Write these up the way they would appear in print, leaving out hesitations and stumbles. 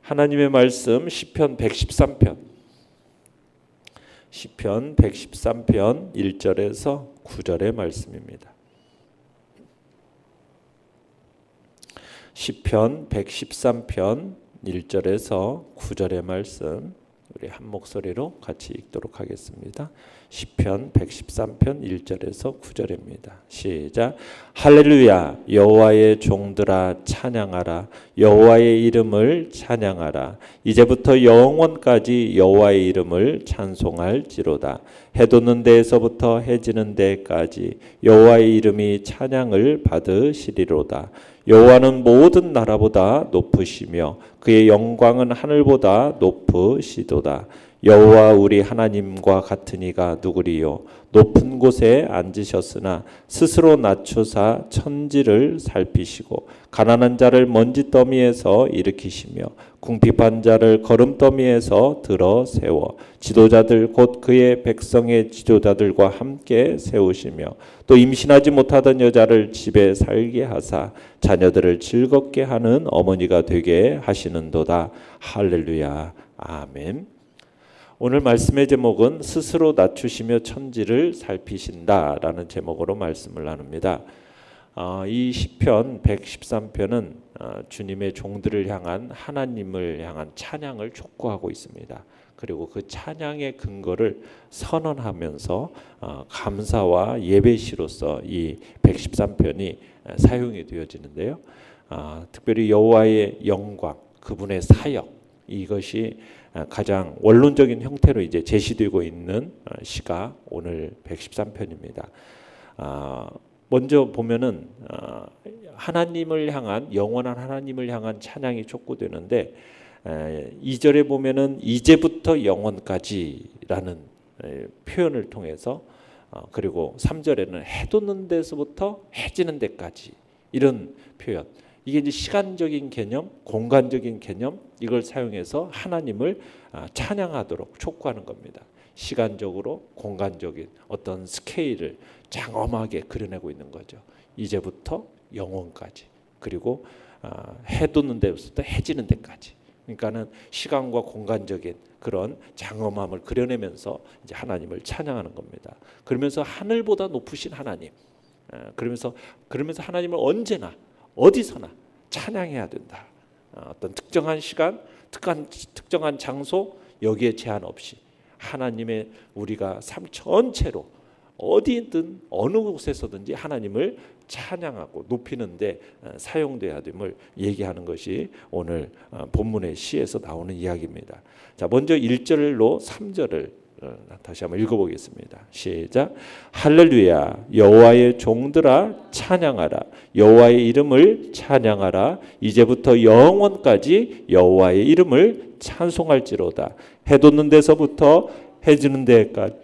하나님의 말씀 시편 113편 1절에서 9절의 말씀입니다. 시편 113편 1절에서 9절의 말씀 우리 한 목소리로 같이 읽도록 하겠습니다. 시편 113편 1절에서 9절입니다. 시작. 할렐루야. 여호와의 종들아 찬양하라. 여호와의 이름을 찬양하라. 이제부터 영원까지 여호와의 이름을 찬송할지로다. 해 돋는 데에서부터 해 지는 데까지 여호와의 이름이 찬양을 받으시리로다. 여호와는 모든 나라보다 높으시며 그의 영광은 하늘보다 높으시도다. 여호와 우리 하나님과 같은 이가 누구리요? 높은 곳에 앉으셨으나 스스로 낮추사 천지를 살피시고 가난한 자를 먼지더미에서 일으키시며 궁핍한 자를 거름더미에서 들어 세워 지도자들 곧 그의 백성의 지도자들과 함께 세우시며 또 임신하지 못하던 여자를 집에 살게 하사 자녀들을 즐겁게 하는 어머니가 되게 하시는도다. 할렐루야. 아멘. 오늘 말씀의 제목은 스스로 낮추시며 천지를 살피신다라는 제목으로 말씀을 나눕니다. 이 시편 113편은 주님의 종들을 향한 하나님을 향한 찬양을 촉구하고 있습니다. 그리고 그 찬양의 근거를 선언하면서 감사와 예배시로서 이 113편이 사용이 되어지는데요. 특별히 여호와의 영광, 그분의 사역 이것이 가장 원론적인 형태로 이제 제시되고 있는 시가 오늘 113편입니다. 먼저 보면은 하나님을 향한 영원한 하나님을 향한 찬양이 촉구되는데 2절에 보면은 이제부터 영원까지라는 표현을 통해서 그리고 3절에는 해 돋는 데서부터 해 지는 데까지 이런 표현. 이게 이제 시간적인 개념, 공간적인 개념 이걸 사용해서 하나님을 찬양하도록 촉구하는 겁니다. 시간적으로 공간적인 어떤 스케일을 장엄하게 그려내고 있는 거죠. 이제부터 영원까지 그리고 해 돋는 데부터 해 지는 데까지. 그러니까는 시간과 공간적인 그런 장엄함을 그려내면서 이제 하나님을 찬양하는 겁니다. 그러면서 하늘보다 높으신 하나님. 그러면서 하나님을 언제나 어디서나 찬양해야 된다. 어떤 특정한 시간, 특정한 장소 여기에 제한 없이 하나님의 우리가 삶 전체로 어디든 어느 곳에서든지 하나님을 찬양하고 높이는 데 사용돼야 됨을 얘기하는 것이 오늘 본문의 시에서 나오는 이야기입니다. 자, 먼저 1절로 3절을 다시 한번 읽어보겠습니다. 시작. 할렐루야. 여호와의 종들아 찬양하라. 여호와의 이름을 찬양하라. 이제부터 영원까지 여호와의 이름을 찬송할지로다. 해 돋는 데서부터 해 지는 데까지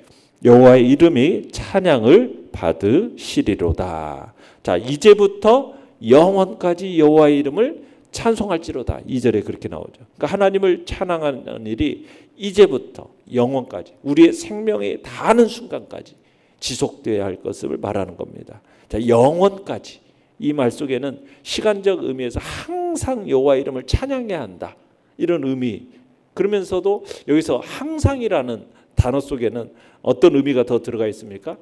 여호와의 이름이 찬양을 받으시리로다. 자, 이제부터 영원까지 여호와의 이름을 찬송할지로다. 2절에 그렇게 나오죠. 그러니까 하나님을 찬양하는 일이 이제부터 영원까지 우리의 생명에 닿는 순간까지 지속되어야 할 것을 말하는 겁니다. 자, 영원까지 이 말 속에는 시간적 의미에서 항상 여호와 이름을 찬양해야 한다 이런 의미. 그러면서도 여기서 항상이라는 단어 속에는 어떤 의미가 더 들어가 있습니까?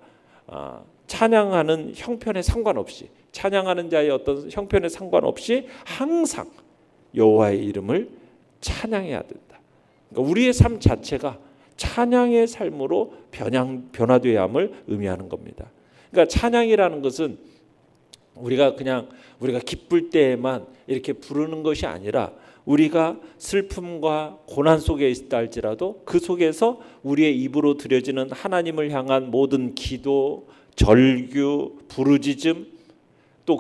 찬양하는 형편에 상관없이 찬양하는 자의 어떤 형편에 상관없이 항상 여호와의 이름을 찬양해야 된다. 그러니까 우리의 삶 자체가 찬양의 삶으로 변화되어야 함을 의미하는 겁니다. 그러니까 찬양이라는 것은 우리가 기쁠 때에만 이렇게 부르는 것이 아니라 우리가 슬픔과 고난 속에 있다 할지라도 그 속에서 우리의 입으로 드려지는 하나님을 향한 모든 기도, 절규, 부르짖음 또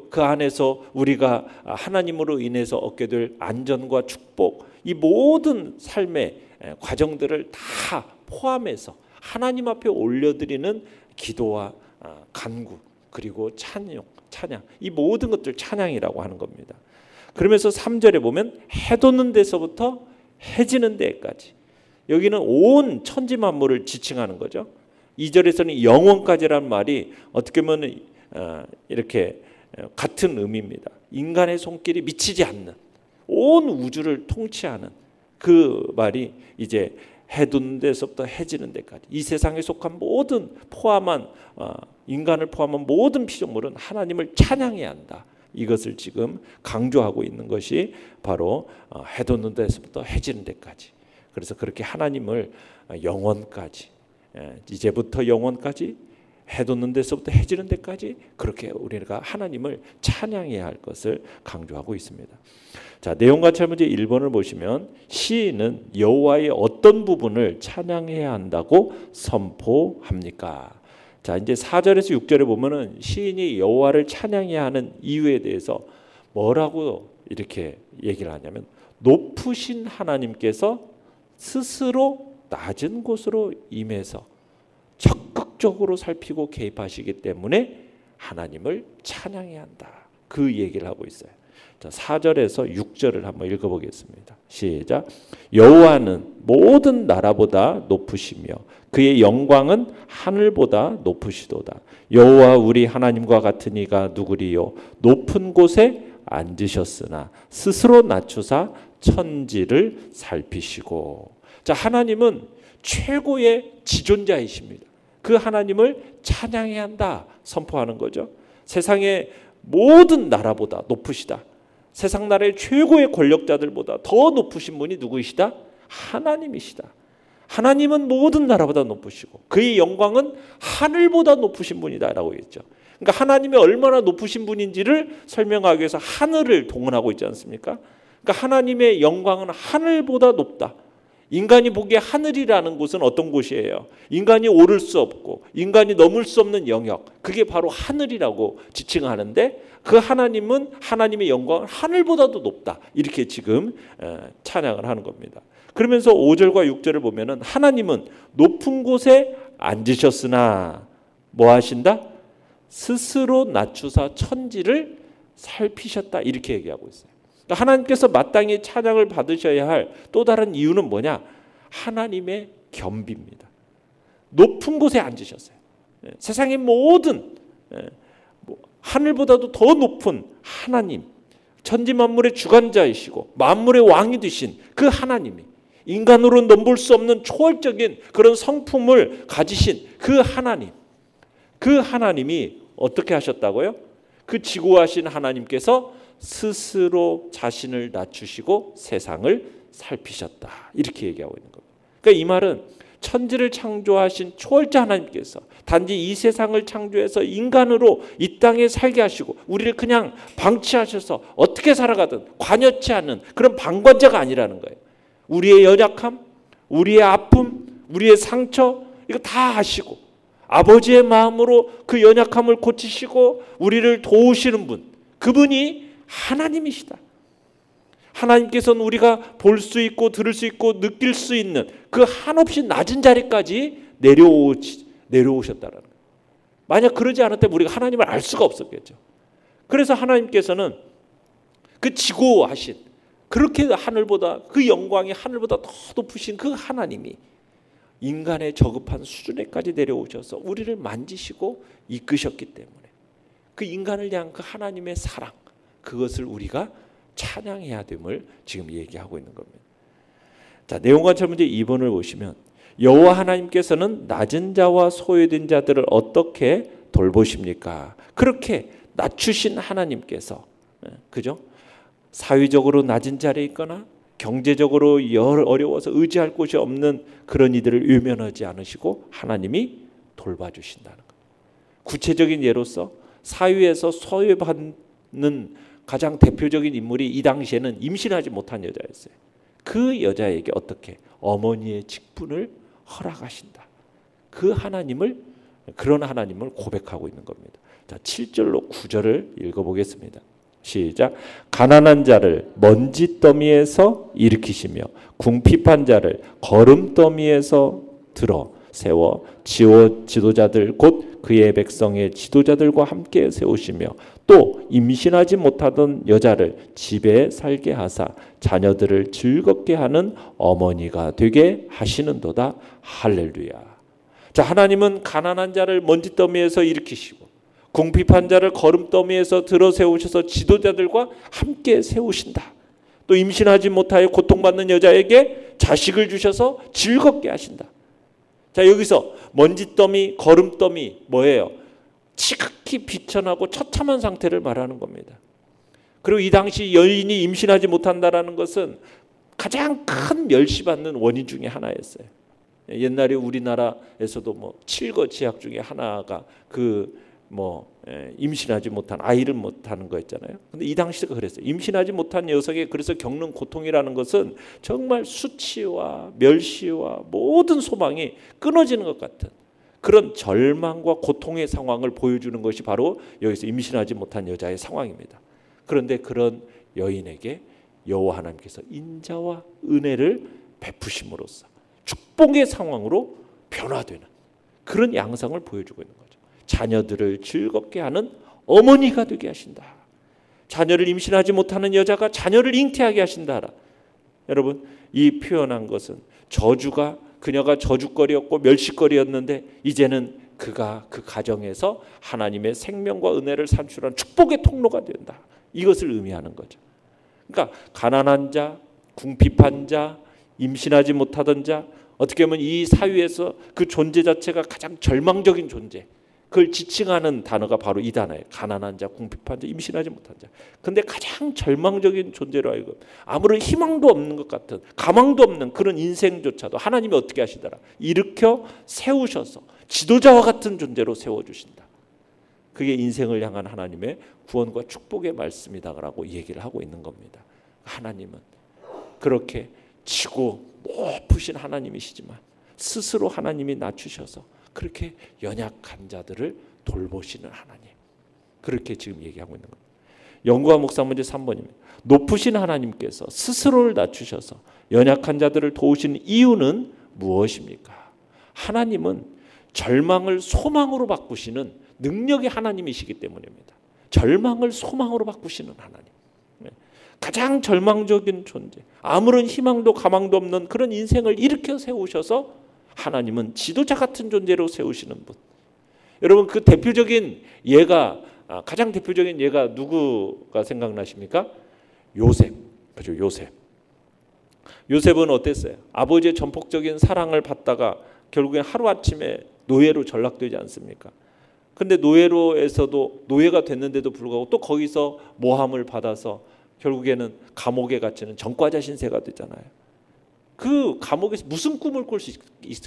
그 안에서 우리가 하나님으로 인해서 얻게 될 안전과 축복 이 모든 삶의 과정들을 다 포함해서 하나님 앞에 올려드리는 기도와 간구 그리고 찬양 이 모든 것들 찬양이라고 하는 겁니다. 그러면서 3절에 보면 해 돋는 데서부터 해 지는 데까지 여기는 온 천지 만물을 지칭하는 거죠. 2절에서는 영원까지라는 말이 어떻게 보면 이렇게 같은 의미입니다. 인간의 손길이 미치지 않는 온 우주를 통치하는 그 말이 이제 해 돋는 데서부터 해 지는 데까지 이 세상에 속한 모든 인간을 포함한 모든 피조물은 하나님을 찬양해야 한다. 이것을 지금 강조하고 있는 것이 바로 해 돋는 데서부터 해 지는 데까지. 그래서 그렇게 하나님을 영원까지, 이제부터 영원까지, 해 돋는 데서부터 해 지는 데까지 그렇게 우리가 하나님을 찬양해야 할 것을 강조하고 있습니다. 자, 내용과 문제 1번을 보시면 시인은 여호와의 어떤 부분을 찬양해야 한다고 선포합니까? 자, 이제 4절에서 6절에 보면은 시인이 여호와를 찬양해야 하는 이유에 대해서 뭐라고 이렇게 얘기를 하냐면, 높으신 하나님께서 스스로 낮은 곳으로 임해서 적극적으로 살피고 개입하시기 때문에 하나님을 찬양해야 한다. 그 얘기를 하고 있어요. 자, 4절에서 6절을 한번 읽어보겠습니다. 시작. 여호와는 모든 나라보다 높으시며 그의 영광은 하늘보다 높으시도다. 여호와 우리 하나님과 같은 이가 누구리요? 높은 곳에 앉으셨으나 스스로 낮추사 천지를 살피시고. 자, 하나님은 최고의 지존자이십니다. 그 하나님을 찬양해야 한다 선포하는 거죠. 세상의 모든 나라보다 높으시다. 세상 나라의 최고의 권력자들보다 더 높으신 분이 누구이시다? 하나님이시다. 하나님은 모든 나라보다 높으시고 그의 영광은 하늘보다 높으신 분이다라고 했죠. 그러니까 하나님이 얼마나 높으신 분인지를 설명하기 위해서 하늘을 동원하고 있지 않습니까? 그러니까 하나님의 영광은 하늘보다 높다. 인간이 보기에 하늘이라는 곳은 어떤 곳이에요? 인간이 오를 수 없고 인간이 넘을 수 없는 영역, 그게 바로 하늘이라고 지칭하는데, 그 하나님은 하나님의 영광은 하늘보다도 높다. 이렇게 지금 찬양을 하는 겁니다. 그러면서 5절과 6절을 보면은 하나님은 높은 곳에 앉으셨으나 뭐 하신다? 스스로 낮추사 천지를 살피셨다. 이렇게 얘기하고 있어요. 하나님께서 마땅히 찬양을 받으셔야 할 또 다른 이유는 뭐냐? 하나님의 겸비입니다. 높은 곳에 앉으셨어요. 세상의 모든 하늘보다도 더 높은 하나님, 천지 만물의 주관자이시고 만물의 왕이 되신 그 하나님이 인간으로는 넘볼 수 없는 초월적인 그런 성품을 가지신 그 하나님, 그 하나님이 어떻게 하셨다고요? 그 지고하신 하나님께서 스스로 자신을 낮추시고 세상을 살피셨다. 이렇게 얘기하고 있는 겁니다. 그러니까 이 말은 천지를 창조하신 초월자 하나님께서 단지 이 세상을 창조해서 인간으로 이 땅에 살게 하시고 우리를 그냥 방치하셔서 어떻게 살아가든 관여치 않는 그런 방관자가 아니라는 거예요. 우리의 연약함, 우리의 아픔, 우리의 상처, 이거 다 아시고 아버지의 마음으로 그 연약함을 고치시고 우리를 도우시는 분, 그분이 하나님이시다. 하나님께서는 우리가 볼 수 있고 들을 수 있고 느낄 수 있는 그 한없이 낮은 자리까지 내려오셨다는 거예요. 만약 그러지 않았다면 우리가 하나님을 알 수가 없었겠죠. 그래서 하나님께서는 그 지고하신, 그렇게 하늘보다, 그 영광이 하늘보다 더 높으신 그 하나님이 인간의 저급한 수준에까지 내려오셔서 우리를 만지시고 이끄셨기 때문에 그 인간을 향한 그 하나님의 사랑, 그것을 우리가 찬양해야 됨을 지금 얘기하고 있는 겁니다. 자, 내용관찰 문제 2번을 보시면 여호와 하나님께서는 낮은 자와 소외된 자들을 어떻게 돌보십니까? 그렇게 낮추신 하나님께서, 그죠? 사회적으로 낮은 자리에 있거나 경제적으로 어려워서 의지할 곳이 없는 그런 이들을 외면하지 않으시고 하나님이 돌봐주신다는 것. 구체적인 예로서 사회에서 소외받는 가장 대표적인 인물이 이 당시에는 임신하지 못한 여자였어요. 그 여자에게 어떻게 어머니의 직분을 허락하신다. 그 하나님을, 그런 하나님을 고백하고 있는 겁니다. 자, 7절로 9절을 읽어보겠습니다. 시작. 가난한 자를 먼지더미에서 일으키시며 궁핍한 자를 거름더미에서 들어 세워 지도자들 곧 그의 백성의 지도자들과 함께 세우시며 또 임신하지 못하던 여자를 집에 살게 하사 자녀들을 즐겁게 하는 어머니가 되게 하시는도다. 할렐루야. 자, 하나님은 가난한 자를 먼지더미에서 일으키시고 궁핍한 자를 거름더미에서 들어 세우셔서 지도자들과 함께 세우신다. 또 임신하지 못하여 고통받는 여자에게 자식을 주셔서 즐겁게 하신다. 자, 여기서 먼지더미, 거름더미 뭐예요? 지극히 비천하고 처참한 상태를 말하는 겁니다. 그리고 이 당시 여인이 임신하지 못한다라는 것은 가장 큰 멸시받는 원인 중에 하나였어요. 옛날에 우리나라에서도 뭐 칠거지약 중에 하나가 임신하지 못한 아이를 못하는 거였잖아요. 근데 이 당시가 그랬어요. 임신하지 못한 녀석이 그래서 겪는 고통이라는 것은 정말 수치와 멸시와 모든 소망이 끊어지는 것 같은 그런 절망과 고통의 상황을 보여주는 것이 바로 여기서 임신하지 못한 여자의 상황입니다. 그런데 그런 여인에게 여호와 하나님께서 인자와 은혜를 베푸심으로써 축복의 상황으로 변화되는 그런 양상을 보여주고 있는 거죠. 자녀들을 즐겁게 하는 어머니가 되게 하신다. 자녀를 임신하지 못하는 여자가 자녀를 잉태하게 하신다. 여러분, 이 표현한 것은 그녀가 저주거리였고 멸시거리였는데 이제는 그가 그 가정에서 하나님의 생명과 은혜를 산출한 축복의 통로가 된다. 이것을 의미하는 거죠. 그러니까 가난한 자, 궁핍한 자, 임신하지 못하던 자, 어떻게 보면 이 사회에서 그 존재 자체가 가장 절망적인 존재, 그걸 지칭하는 단어가 바로 이 단어예요. 가난한 자, 궁핍한 자, 임신하지 못한 자. 근데 가장 절망적인 존재로 알고 아무런 희망도 없는 것 같은, 가망도 없는 그런 인생조차도 하나님이 어떻게 하시더라? 일으켜 세우셔서 지도자와 같은 존재로 세워주신다. 그게 인생을 향한 하나님의 구원과 축복의 말씀이다라고 얘기를 하고 있는 겁니다. 하나님은 그렇게 지고 높으신 하나님이시지만 스스로 하나님이 낮추셔서 그렇게 연약한 자들을 돌보시는 하나님, 그렇게 지금 얘기하고 있는 겁니다. 연구와 묵상 문제 3번입니다. 높으신 하나님께서 스스로를 낮추셔서 연약한 자들을 도우시는 이유는 무엇입니까? 하나님은 절망을 소망으로 바꾸시는 능력의 하나님이시기 때문입니다. 절망을 소망으로 바꾸시는 하나님, 가장 절망적인 존재, 아무런 희망도 가망도 없는 그런 인생을 일으켜 세우셔서 하나님은 지도자 같은 존재로 세우시는 분. 여러분, 그 대표적인 예가, 가장 대표적인 예가 누구가 생각나십니까? 요셉. 그죠, 요셉. 요셉은 어땠어요? 아버지의 전폭적인 사랑을 받다가 결국엔 하루아침에 노예로 전락되지 않습니까? 근데 노예로에서도 노예가 됐는데도 불구하고 또 거기서 모함을 받아서 결국에는 감옥에 갇히는 전과자 신세가 되잖아요. 그 감옥에서 무슨 꿈을 꿀 수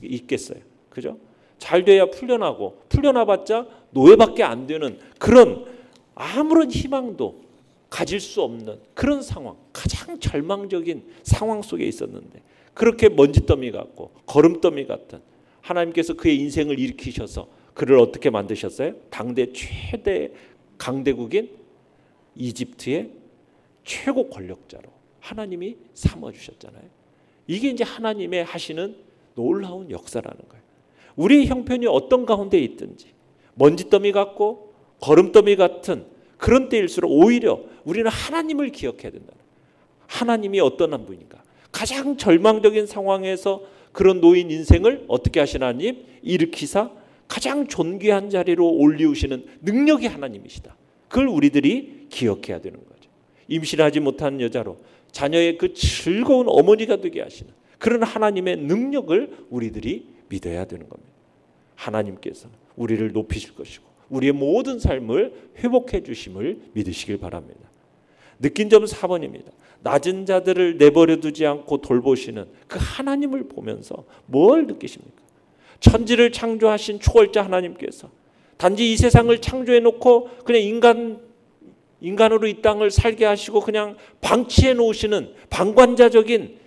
있겠어요? 그죠? 잘 돼야 풀려나고, 풀려나봤자 노예밖에 안 되는 그런 아무런 희망도 가질 수 없는 그런 상황, 가장 절망적인 상황 속에 있었는데 그렇게 먼지더미 같고 거름더미 같은 하나님께서 그의 인생을 일으키셔서 그를 어떻게 만드셨어요? 당대 최대 강대국인 이집트의 최고 권력자로 하나님이 삼아주셨잖아요. 이게 이제 하나님의 하시는 놀라운 역사라는 거예요. 우리의 형편이 어떤 가운데 있든지 먼지더미 같고 거름더미 같은 그런 때일수록 오히려 우리는 하나님을 기억해야 된다. 하나님이 어떤 분인가? 가장 절망적인 상황에서 그런 노인 인생을 어떻게 하시는 하나님? 일으키사 가장 존귀한 자리로 올리우시는 능력의 하나님이시다. 그걸 우리들이 기억해야 되는 거죠. 임신하지 못한 여자로 자녀의 그 즐거운 어머니가 되게 하시는 그런 하나님의 능력을 우리들이 믿어야 되는 겁니다. 하나님께서 우리를 높이실 것이고 우리의 모든 삶을 회복해 주심을 믿으시길 바랍니다. 느낀 점 4번입니다. 낮은 자들을 내버려 두지 않고 돌보시는 그 하나님을 보면서 뭘 느끼십니까? 천지를 창조하신 초월자 하나님께서 단지 이 세상을 창조해 놓고 그냥 인간으로 이 땅을 살게 하시고 그냥 방치해 놓으시는 방관자적인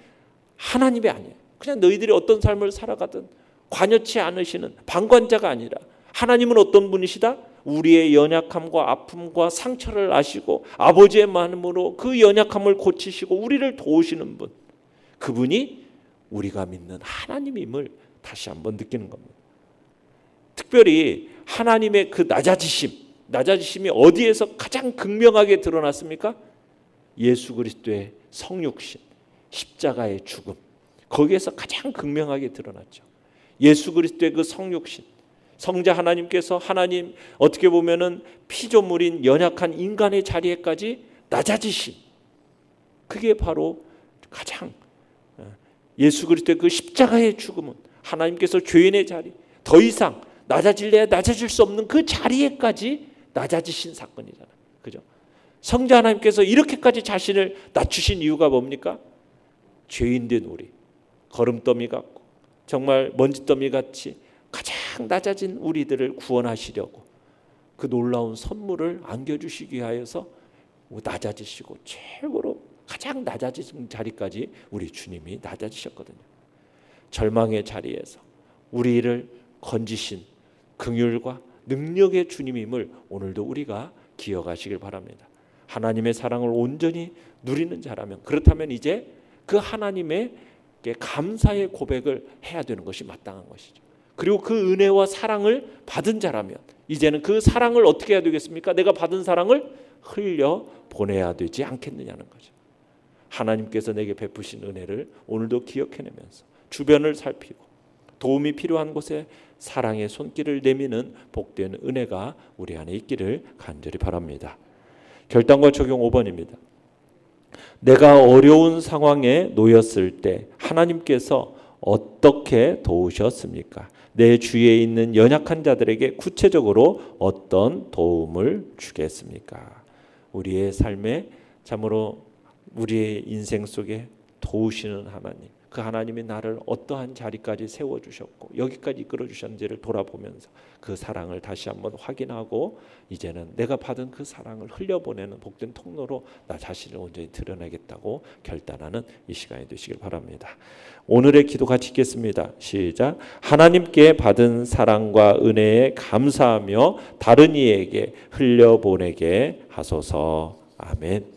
하나님이 아니에요. 그냥 너희들이 어떤 삶을 살아가든 관여치 않으시는 방관자가 아니라 하나님은 어떤 분이시다? 우리의 연약함과 아픔과 상처를 아시고 아버지의 마음으로 그 연약함을 고치시고 우리를 도우시는 분, 그분이 우리가 믿는 하나님임을 다시 한번 느끼는 겁니다. 특별히 하나님의 그 낮아지심이 어디에서 가장 극명하게 드러났습니까? 예수 그리스도의 성육신, 십자가의 죽음, 거기에서 가장 극명하게 드러났죠. 예수 그리스도의 그 성육신, 성자 하나님께서 하나님 어떻게 보면은 피조물인 연약한 인간의 자리에까지 낮아지심, 그게 바로 가장 예수 그리스도의 그 십자가의 죽음은 하나님께서 죄인의 자리, 더 이상 낮아질래야 낮아질 수 없는 그 자리에까지 낮아지신 사건이잖아요. 그죠? 성자 하나님께서 이렇게까지 자신을 낮추신 이유가 뭡니까? 죄인된 우리, 거름더미 같고 정말 먼지더미 같이 가장 낮아진 우리들을 구원하시려고 그 놀라운 선물을 안겨주시기 위하여서 낮아지시고 최고로 가장 낮아진 자리까지 우리 주님이 낮아지셨거든요. 절망의 자리에서 우리를 건지신 긍휼과 능력의 주님임을 오늘도 우리가 기억하시길 바랍니다. 하나님의 사랑을 온전히 누리는 자라면, 그렇다면 이제 그 하나님의 감사의 고백을 해야 되는 것이 마땅한 것이죠. 그리고 그 은혜와 사랑을 받은 자라면 이제는 그 사랑을 어떻게 해야 되겠습니까? 내가 받은 사랑을 흘려 보내야 되지 않겠느냐는 거죠. 하나님께서 내게 베푸신 은혜를 오늘도 기억해내면서 주변을 살피고 도움이 필요한 곳에 사랑의 손길을 내미는 복된 은혜가 우리 안에 있기를 간절히 바랍니다. 결단과 적용 5번입니다. 내가 어려운 상황에 놓였을 때 하나님께서 어떻게 도우셨습니까? 내 주위에 있는 연약한 자들에게 구체적으로 어떤 도움을 주겠습니까? 우리의 삶에 참으로 우리의 인생 속에 도우시는 하나님, 그 하나님이 나를 어떠한 자리까지 세워주셨고 여기까지 이끌어주셨는지를 돌아보면서 그 사랑을 다시 한번 확인하고 이제는 내가 받은 그 사랑을 흘려보내는 복된 통로로 나 자신을 온전히 드러내겠다고 결단하는 이 시간이 되시길 바랍니다. 오늘의 기도 같이 읽겠습니다. 시작. 하나님께 받은 사랑과 은혜에 감사하며 다른 이에게 흘려보내게 하소서. 아멘.